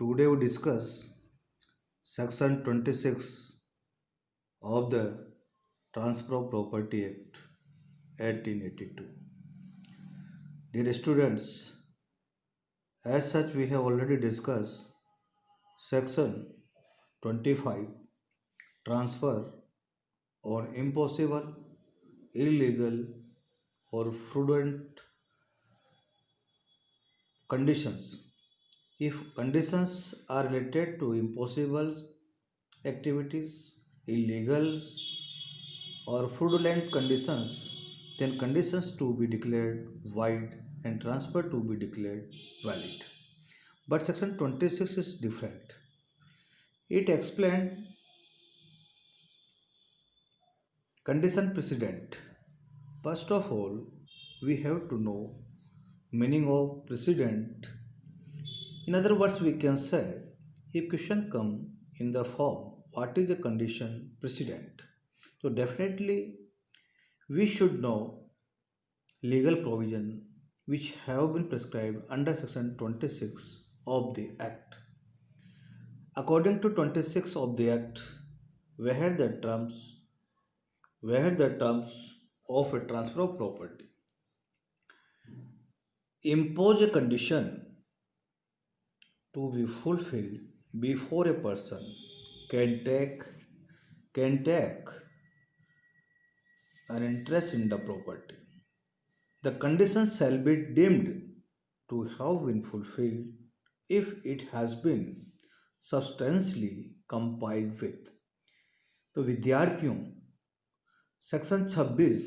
Today we discuss Section 26 of the Transfer of Property Act 1882. Dear students, as such we have already discussed Section 25 Transfer on impossible, illegal or fraudulent conditions. If conditions are related to impossible activities, illegal or fraudulent conditions, then conditions to be declared void and transfer to be declared valid. But section 26 is different. It explained condition precedent. First of all, we have to know meaning of precedent. In other words, we can say if question come in the form what is a condition precedent, so definitely we should know legal provision which have been prescribed under section 26 of the act. According to 26 of the act, where the terms where the terms of a transfer of property impose a condition to be fulfilled before a person can take can take an interest in the property. The conditions shall be deemed to have been fulfilled if it has been substantially complied with. तो विद्यार्थियों, section 26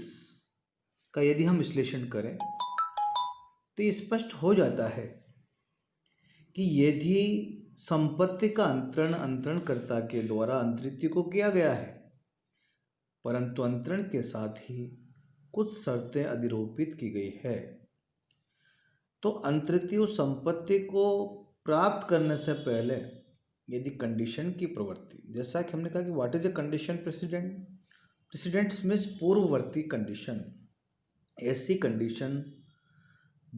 का यदि हम विश्लेषण करें तो ये स्पष्ट हो जाता है कि यदि संपत्ति का अंतरण अंतरणकर्ता के द्वारा अंतरित को किया गया है, परंतु अंतरण के साथ ही कुछ शर्तें अधिरोपित की गई है, तो अंतरित संपत्ति को प्राप्त करने से पहले यदि कंडीशन की प्रवृत्ति, जैसा कि हमने कहा कि what is a condition precedent, precedents means पूर्ववर्ती कंडीशन, ऐसी कंडीशन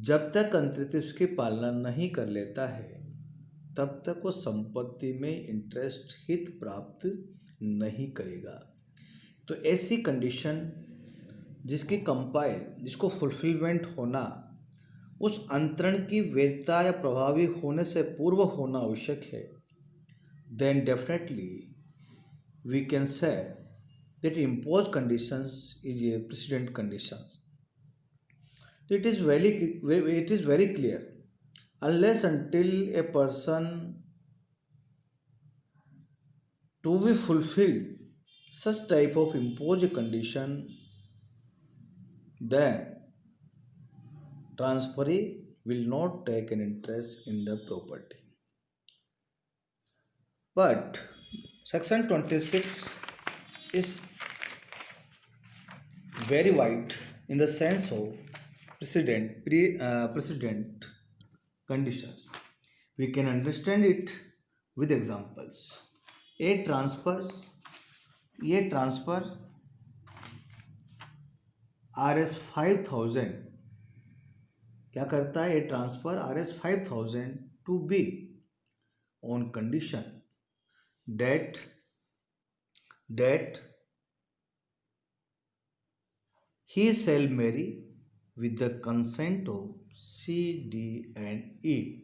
जब तक अंतरित उसकी पालना नहीं कर लेता है तब तक वो संपत्ति में इंटरेस्ट हित प्राप्त नहीं करेगा। तो ऐसी कंडीशन जिसकी कंपाइल जिसको फुलफिलमेंट होना उस अंतरण की वैधता या प्रभावी होने से पूर्व होना आवश्यक है, then definitely we can say that imposed conditions is a precedent conditions. So it is very clear unless until a person to be fulfilled such type of imposed condition, then transferee will not take an interest in the property. But section 26 is very wide in the sense of precedent conditions. We can understand it with examples. A transfer RS 5000 क्या करता है? A transfer RS 5000 to B on condition that he shall marry with the consent of C, D, and E.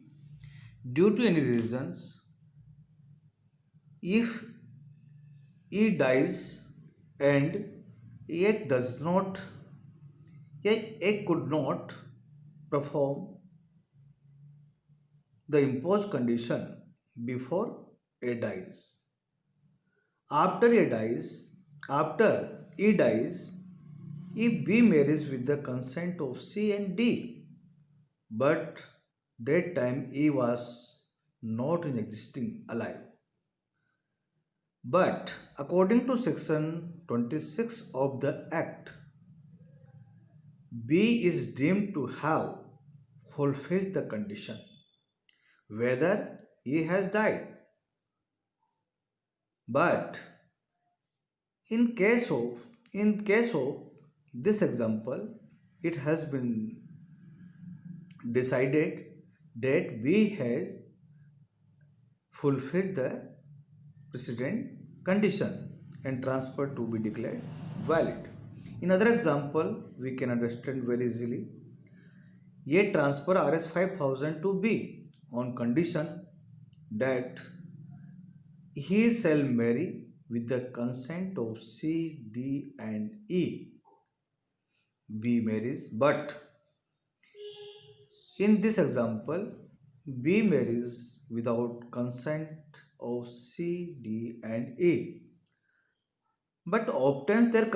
Due to any reasons, if E dies and A could not perform the imposed condition before A dies. After E dies, if B marries with the consent of C and D, but that time E was not in existing alive. But according to section 26 of the Act, B is deemed to have fulfilled the condition, whether E has died. But in case of this example, it has been decided that B has fulfill the precedent condition and transfer to be declared valid. In other example, we can understand very easily. A transfer Rs 5000 to B on condition that he shall marry with the consent of C, D, and E. B marries, but in this example, B marries without consent of C, D, and E, but obtains their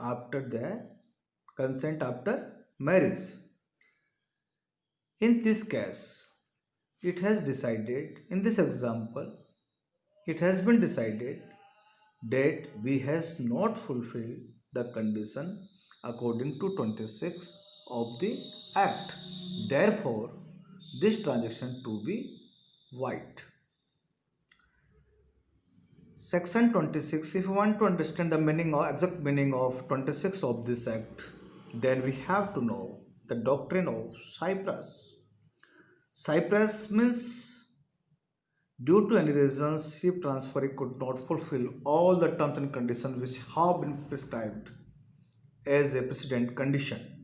after consent after marriage. In this case, it has decided, in this example, it has been decided that B has not fulfilled the condition according to 26 of the Act. Therefore, this transaction to be void. Section 26, if you want to understand the meaning or exact meaning of 26 of this Act, then we have to know the doctrine of Cyprus. Cyprus means due to any reason, ship transferee could not fulfill all the terms and conditions which have been prescribed as a precedent condition.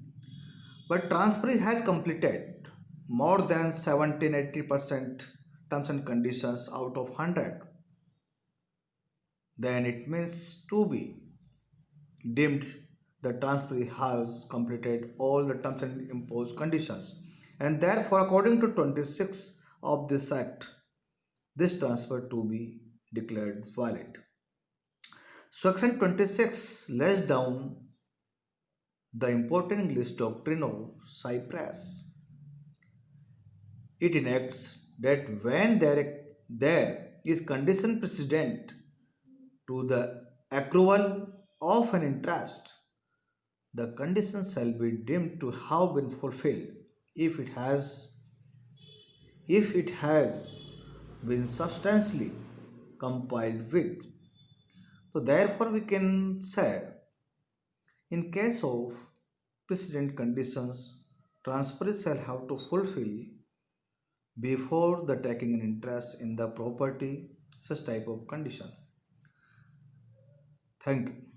But transferee has completed more than 70-80% terms and conditions out of 100. Then it means to be deemed the transferee has completed all the terms and imposed conditions. And therefore, according to 26 of this Act, this transfer to be declared valid. Section 26 lays down the important English doctrine of Cyprus. It enacts that when there is condition precedent to the accrual of an interest, the condition shall be deemed to have been fulfilled if it has been substantially complied with. So therefore we can say in case of precedent conditions, transferee shall have to fulfill before the taking an interest in the property such type of condition. Thank you.